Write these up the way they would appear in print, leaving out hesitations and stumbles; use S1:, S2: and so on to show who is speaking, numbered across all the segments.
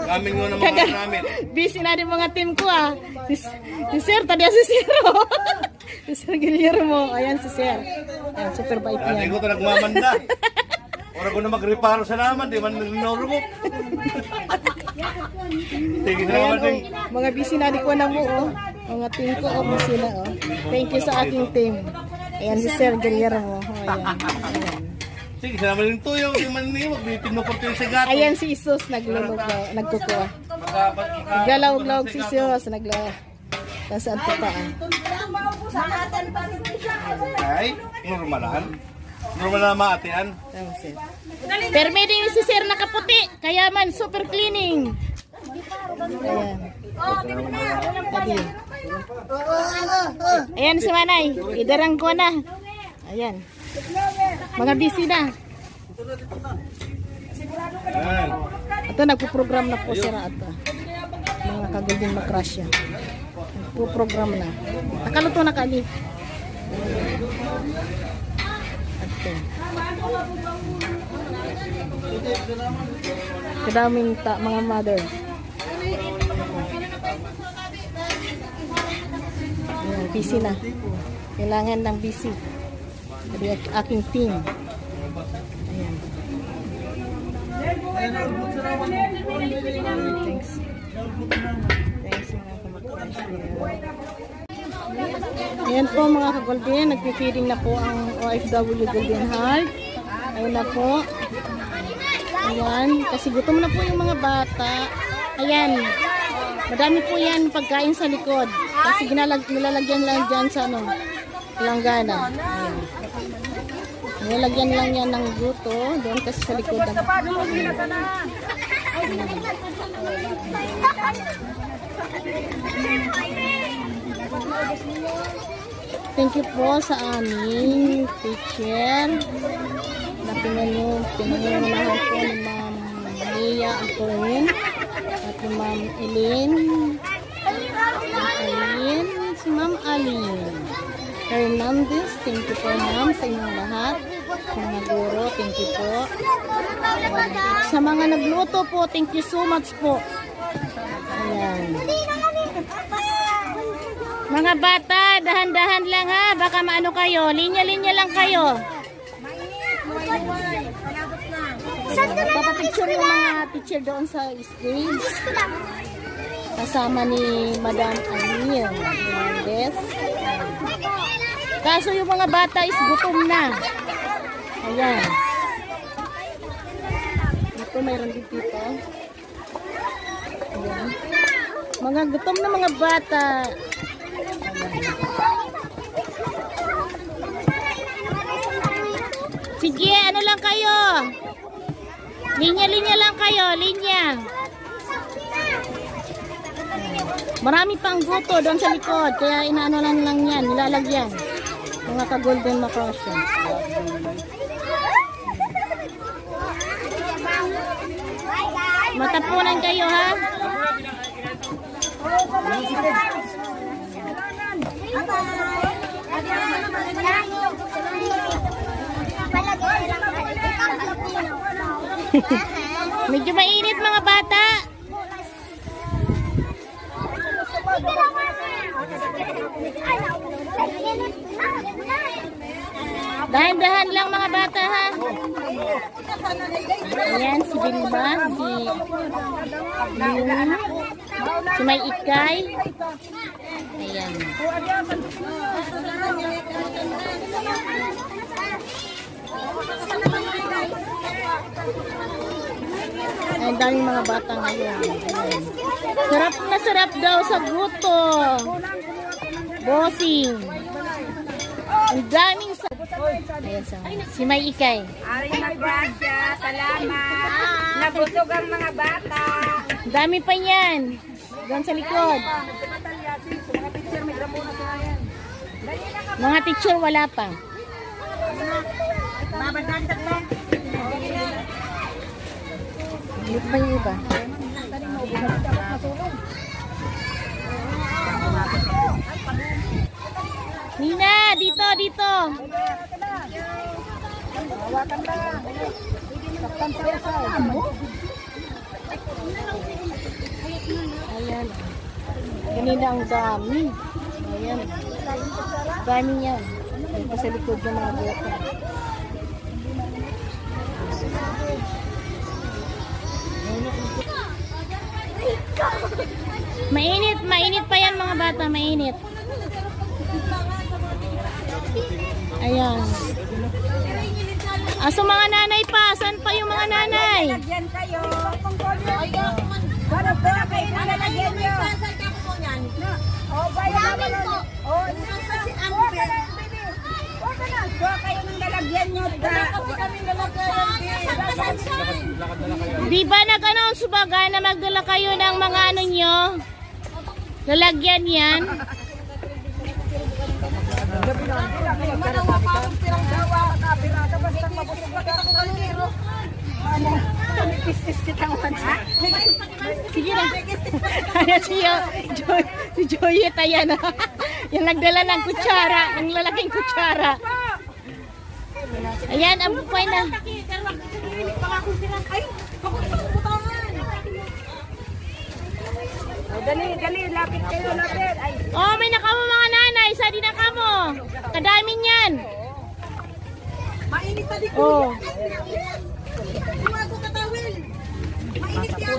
S1: Kaming mo ng mga namin.
S2: Busy na rin mga team ko ah. Si Sir, tadi si Sir. Si Sir Guillermo. Ayan si Sir. Ayan, super bait
S1: Hindi
S2: yan.
S1: ko ito nagmamanda. Ora ko na mag-reparo sa naman, di man nagnormo. Sige na
S2: Ayan
S1: naman din.
S2: oh, mga busy na rin ko na mo oh. Mga team ko oh, busy na oh. Thank you sa aking team. Ayan si Sir Guillermo. Oh, ayan.
S1: Sige, sa naman yung tuyo, di man niyo, magbitin mo porto yung sagat.
S2: Ayan si Isus naglulog nagkukuha. Naglalaog-laog si Isus naglalawag. Nasaan pa pa ah.
S1: Ay, normalan. Normal na maatian.
S2: Tama Sir. Permitting si Sir nakaputi. Kaya man super cleaning. Ayan. Tadi. Ayan si Manay. Idarang ko na. Ayan. Mga busy na.
S1: Ayan.
S2: Ito nagpo-program na po sila ito. Mga kagulbing makrasya. Nagpo-program na. Nakaluto na kali. Ito. Kadaming mga mother. Ayan, busy na. Kailangan ng busy. Jadi aking team. Ayan. Thanks. Thanks mga kamakras. Ayan po mga ka-golden. Nagpipiding na po ang OFW Golden Heart. Ayan na po. Ayan. Kasi gutom na po yung mga bata. Ayan. Madami po yan pagkain sa likod. Kasi nilalagyan lang dyan sa ano, langgana. Ayan. Nilalagyan lang yan ng guto. Doon kasi sa likod. Thank you po sa aming teacher. Pinangunahan po ni Ma'am Mia Antonin at ni Ma'am Eileen. Si Ma'am Aline Hernandez, thank you po ma'am sa inyong lahat. Sa mga guro, thank you po. Sa mga nagluto po, thank you so much po. Ayan. Mga bata, dahan-dahan lang ha. Baka maano kayo. Linya-linya lang kayo. Papapicture yung mga teacher doon sa stage. Kasama ni Madam Aline Hernandez. Kaso yung mga bata is gutom na. Ayan. Ito mayroon din dito. Ayan. Mga gutom na mga bata. Sige, ano lang kayo? Linya-linya lang kayo, linya. Marami pang guto doon sa likod, kaya inaano lang yan, nilalagyan. Mga ka-golden makrosya. Matapunan kayo ha. Medyo mainit mga bata. Dahan-dahan lang mga bata ha. Ayan si Bilma, si Luna, si May Ikay. Ayan. Ang daming mga bata ngayon. Ayan. Sarap na sarap daw sa guto. Bossing. Ang daming sa... Ayan sa... Si May Ikay.
S3: Ay, nagwasya. Salamat. Nabusog ang mga bata.
S2: Ang dami pa yan. Doon sa likod. Mga teacher wala pa. Dito pa yung iba. Nina, dito, dito. Ayan. Ganina ang dami. Ayan. Dami yan. Ayan pa sa likod ng mga bata. Mainit, mainit pa yan mga bata, mainit. Ayan. So mga nanay pa, saan pa yung mga nanay?
S3: Lalagyan kayo. Ano ba kayo lalagyan nyo? Oh, bayan naman po. Oh, si Amber. Huwag na. Huwag kayo ng lalagyan nyo.
S2: Di ba nag-announce baga na magdala kayo ng mga ano nyo? Lalagyan yan? Sige na. Ayan si Joyet, ayan. Yung nagdala ng kutsara, ang lalaking kutsara. Ayan, ang bukay na.
S3: Dali, lapit kayo, lapit. Ay,
S2: Oh, may nakamo mga nanay. Sa di nakamo. Kadami niyan.
S3: mainit na di ko.
S2: Oh.
S3: Tumago ka tawil. Mainit yan.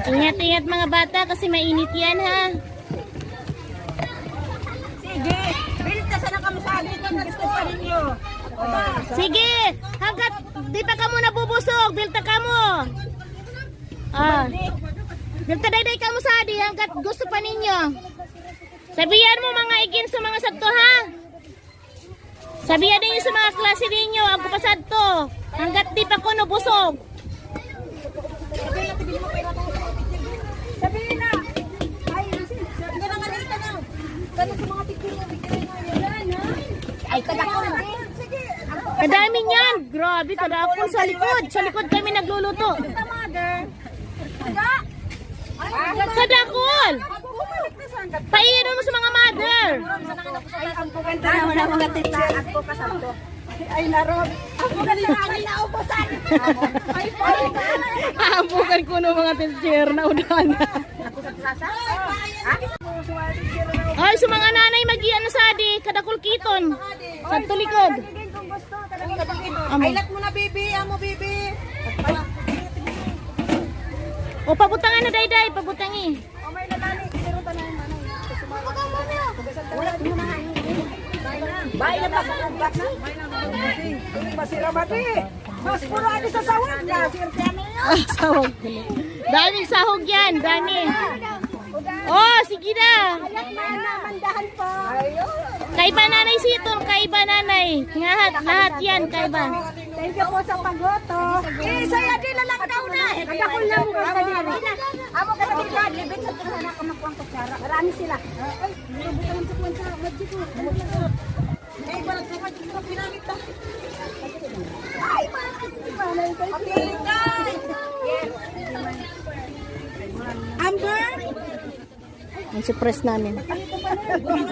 S2: Ingat-ingat mga bata kasi mainit yan ha.
S3: Sige, bilit ka sana kami sa dito. Gusto pa ninyo.
S2: Sige, hanggat di pa ka mo nabubusog, bilta ka mo. Bilta dayday ka mo sa adi hanggat gusto pa ninyo. Sabihan mo mga igin sa mga sadto ha. Sabihan ninyo sa mga klase ninyo, ako pa sadto. Hanggat di pa ko nabusog.
S3: Sabihin na. Ay, sabi na nga dito na. Ganun sa mga picture mo. Ay, kadakon. Sige.
S2: Kadami niyan. Grabe, kadakon sa likod. Sa likod kami nagluluto. Kadakon! Painom mo sa mga mother.
S3: Ay, ang puganda naman ang mga teacher. Ako kasanto. Ay, narod. Ang puganda namin naubusan. Ay,
S2: Haampukan ko ng mga teacher na udahan na.
S3: ako sa plaza?
S2: Ay, sa mga nanay mag-iano sa adi, kadakol kiton. Sa tulikod.
S3: Kung gusto,
S2: Amo.
S3: Highlight mo na, baby. Amo, baby.
S2: O, pabutangan na dayday, pabutangi.
S3: O, may lalani. Siruta na yung manay. Ulat mo na. Bahay na ba sa box? Masira ba ito eh? Mas puro adi sa sawag na.
S2: Sahog. Daming sahog yan, dami. Oh, sige na.
S3: Mandahan po.
S2: Kaiba nanay sitol, kaiba nanay. Lahat yan, kaiba.
S3: Thank you po sa paggoto. Eh, saya din lang daw na. Kadakol lang mo ka diri. Amo ka diri ka, libit sa tuhan ako magkuang kutsara. Marami sila. Ay, bukan sa kuwan sa budget ko. Ay, parang sa budget ko pinamit ta. Ay, parang malay kay. Okay, yes. Amber?
S2: Ang surprise namin.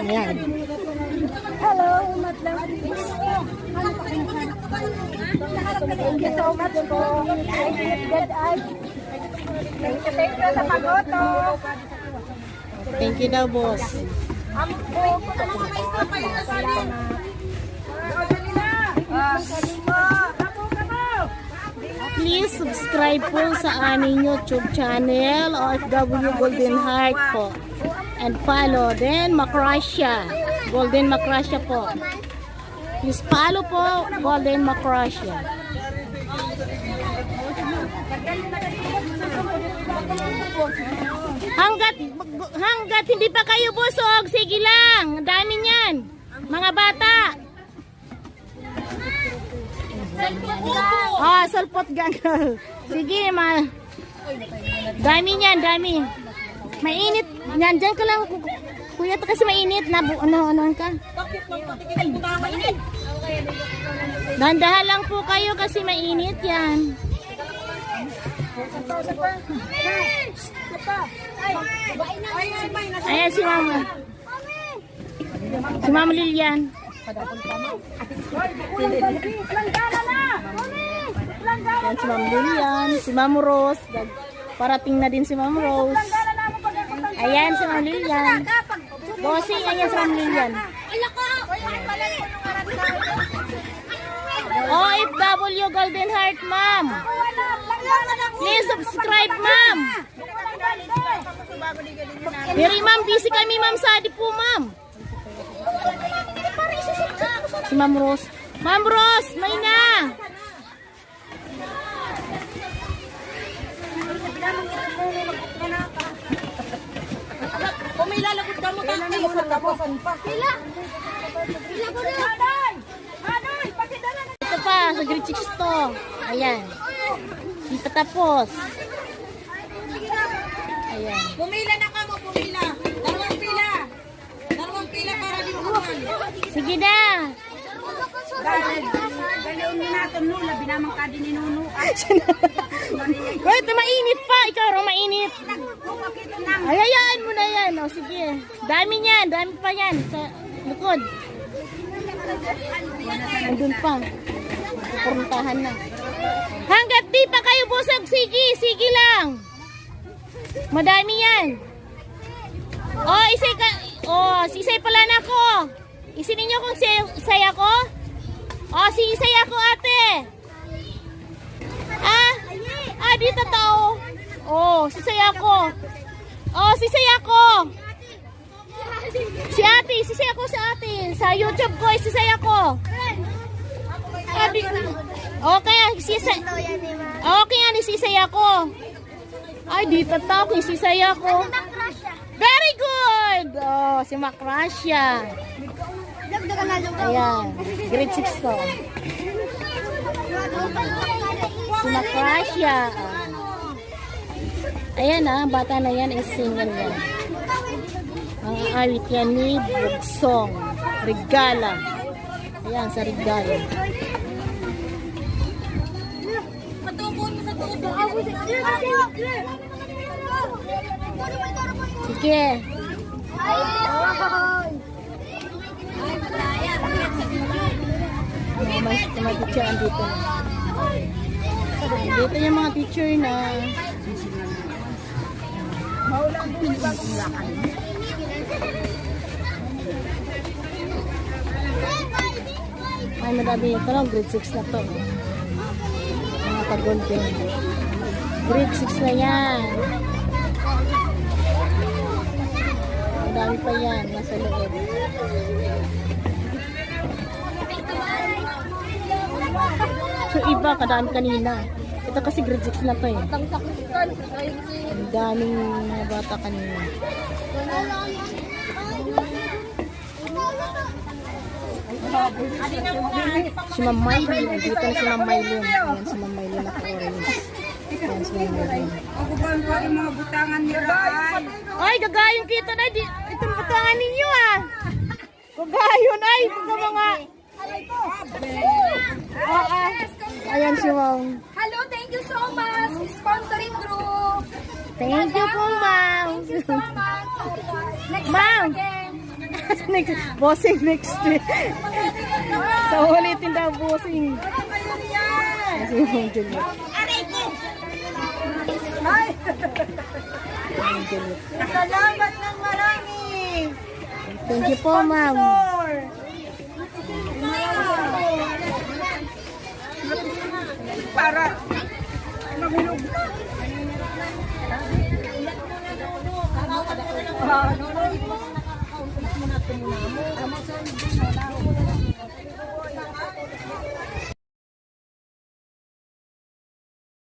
S2: Ayan.
S3: Hello, madlang. Thank you so much po. Thank you sa pagoto.
S2: Thank you daw, boss.
S3: Amo po, ano mga maestro pa yun sa amin? Dali na.
S2: Please subscribe po sa aming YouTube channel, OFW Golden Heart po. And follow then Macrassia. Golden Macrassia po. Please follow po Golden Macrassia. Hanggat hindi pa kayo busog, sige lang. Ang dami niyan. Mga bata. Ah, salpot gangal. Sige, dami niyan, dami. Mainit. Nandiyan ka lang, kuya, kasi mainit. Ano ka? Dandahan lang po kayo kasi mainit yan. Ayan si Mama. Si Mama Lilian. Yan si Mama Lilian. Si Mama Rose. Parating na din si Mama Rose. Ayan si Ma'am Lilian. Bossing, ayan si Ma'am Lilian. OFW Golden Heart, ma'am. Please subscribe, ma'am. Pero ma'am, busy kami, ma'am, sa adi po, ma'am. Si Ma'am Rose. Ma'am Rose, may na.
S3: Kung may lalagot ka mo, tayo sa tapusan pa. Pila ko na. Aday, pakidala na.
S2: Ito pa, sa grade 6 to. Ayan. Hindi pa tapos. Ayan.
S3: Pumila na ka mo, pumila. Dalawang pila. Dalawang pila para di mo.
S2: Sige na.
S3: Galiw ni natin no, labi naman ka din ninuno.
S2: Wait, mainit pa. Ikaw rin mainit. Ay, hayaan mo na yan. O, sige. Dami niyan. Dami pa yan. Sa likod. Andun pa. Pupuntahan na. Hanggat di pa kayo busog, sige. Sige lang. Madami yan. Oh, isay ka. Oh, sisay pala na ako. Isin ninyo kung isay ako. Oh, si isay ako, ate. Dito tao. Oh, sisay ako. Oh, sisay ako. Si ate, sisay ako sa ate. Sa YouTube ko, sisay ako. Okay, sisay. Okay, ani sisay ako. Ay, dito tao, sisay ako. Very good. Oh, si Macrasya. Ayan, grade 6 to. Si Macrasya. Ayan bata na yan is single yan. Ang awit yan ni Bugsong. Regala. Ayan, sa regala. Sige. Mga teacher andito na. Dito yung mga teacher na. Ay, madami ito lang. Grade 6 na to. Mga pag-golden. Grade 6 na yan. Madami pa yan. Nasa loob. So, iba. Kadami kanina. Ito kasi grade 6 na to eh. Ang daming mga bata kanina. Si Ma'am Maylin. Dito na si Ma'am Maylin. Ayan si Ma'am Maylin ako orange. Ayan si Ma'am Maylin.
S3: Ako ba ang mga butangan ni Ray?
S2: Ay, gagayon kita na. Itong butangan ninyo Gagayon ay. Ito mga... Ayan si Ma'am.
S3: Hello, thank you so much. Sponsoring group.
S2: Thank you po, Ma'am.
S3: Thank you so much. Next
S2: Ma'am.
S3: time again.
S2: Next, bossing next week. So, ulitin daw bossing. Kasi yung Juliet.
S3: Aray ko! Ay!
S2: Yung Juliet.
S3: Salamat ng marami!
S2: Thank you po, ma'am.
S3: Para mahulog.